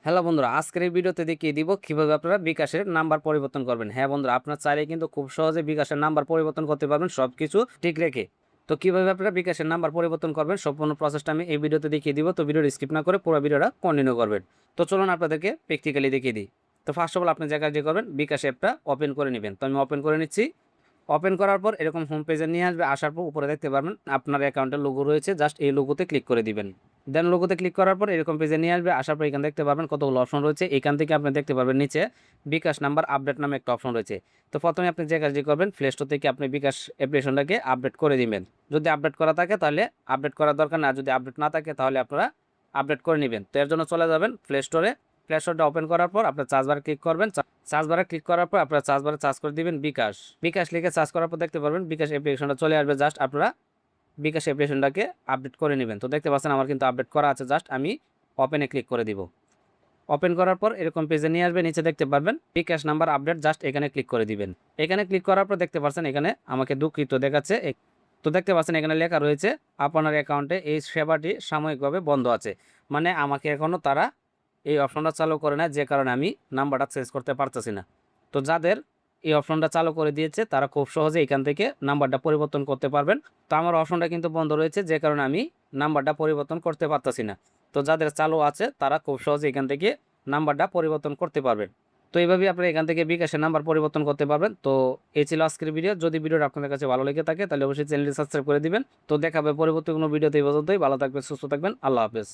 Hello বন্ধুরা, আজকের এই ভিডিওতে দেখিয়ে দিব কিভাবে আপনারা বিকাশের নাম্বার পরিবর্তন করবেন। হ্যাঁ বন্ধুরা, আপনার চাইলে কিন্তু খুব সহজে বিকাশের নাম্বার পরিবর্তন করতে পারবেন সবকিছু ঠিক রেখে। তো কিভাবে আপনারা বিকাশের নাম্বার পরিবর্তন করবেন সম্পূর্ণ প্রসেসটা আমি এই ভিডিওতে দেখিয়ে দিব। তো ভিডিওটা স্কিপ না করে পুরো ভিডিওটা কন্টিনিউ করবেন। তো চলুন আপনাদেরকে প্র্যাকটিক্যালি দেখিয়ে দিই। তো ফার্স্ট অফ অল আপনি যে কাজটি করবেন, বিকাশ অ্যাপটা ওপেন করে নেবেন। তো আমি ওপেন করে নিচ্ছি। ওপেন করার পর এরকম হোম পেজে নিয়ে আসবে। আসার পর উপরে দেখতে পারবেন আপনার অ্যাকাউন্টের লোগো রয়েছে, জাস্ট এই লোগোতে ক্লিক করে দিবেন। দেন লোগোতে ক্লিক করার পর এরকম পেজে নিয়ে আসবে। আসার পর এখানে দেখতে পারবেন কতগুলো অপশন রয়েছে। এখান থেকে আপনি দেখতে পারবেন নিচে বিকাশ নাম্বার আপডেট নামে একটা অপশন রয়েছে। তো প্রথমে আপনি যে কাজটি করবেন, প্লে স্টোর থেকে আপনি বিকাশ অ্যাপ্লিকেশনটাকে আপডেট করে দিবেন। যদি আপডেট করা থাকে তাহলে আপডেট করার দরকার না, যদি আপডেট না থাকে তাহলে আপনারা আপডেট করে নেবেন। তো এর জন্য চলে যাবেন প্লে স্টোরে। প্লে স্টোরটা ওপেন করার পর আপনার চার্জ বারে ক্লিক করবেন। চার্জ বারে ক্লিক করার পর আপনারা চার্জ বারে চার্জ করে দিবেন বিকাশ। বিকাশ লিখে চার্জ করার পর দেখতে পারবেন বিকাশ অ্যাপ্লিকেশনটা চলে আসবে। জাস্ট আপনারা বিকাশ অ্যাপ্লিকেশনটাকে আপডেট করে নেবেন। তো দেখতে পাচ্ছেন আমার কিন্তু আপডেট করা আছে, জাস্ট আমি ওপেনে ক্লিক করে দিব। ওপেন করার পর এরকম পেজে নিয়ে আসবে। নিচে দেখতে পারবেন বিকাশ নাম্বার আপডেট, জাস্ট এখানে ক্লিক করে দিবেন। এখানে ক্লিক করার পর দেখতে পাচ্ছেন এখানে আমাকে দুঃখিত দেখাচ্ছে। তো দেখতে পাচ্ছেন এখানে লেখা রয়েছে আপনার অ্যাকাউন্টে এই সেবাটি সাময়িকভাবে বন্ধ আছে। মানে আমাকে এখনও তারা এই অপশনটা চালু করে না, যে কারণে আমি নাম্বারটা চেঞ্জ করতে পারতেছি না। তো যাদের এই অপশনটা চালু করে দিয়েছে তারা খুব সহজে এখান থেকে নাম্বারটা পরিবর্তন করতে পারবেন। তো আমার অপশনটা কিন্তু বন্ধ রয়েছে, যে কারণে আমি নাম্বারটা পরিবর্তন করতে পারতেছি না। তো যাদের চালু আছে তারা খুব সহজে এখান থেকে নাম্বারটা পরিবর্তন করতে পারবেন। তো এইভাবেই আপনারা এখান থেকে বিকাশের নাম্বার পরিবর্তন করতে পারবেন। তো এই ছিল আজকের ভিডিও। যদি ভিডিওটা আপনাদের কাছে ভালো লেগে থাকে তাহলে অবশ্যই চ্যানেলটি সাবস্ক্রাইব করে দিবেন। তো দেখা হবে পরবর্তী কোনো ভিডিওতে। এই পর্যন্তই, ভালো থাকবেন, সুস্থ থাকবেন, আল্লাহ হাফেজ।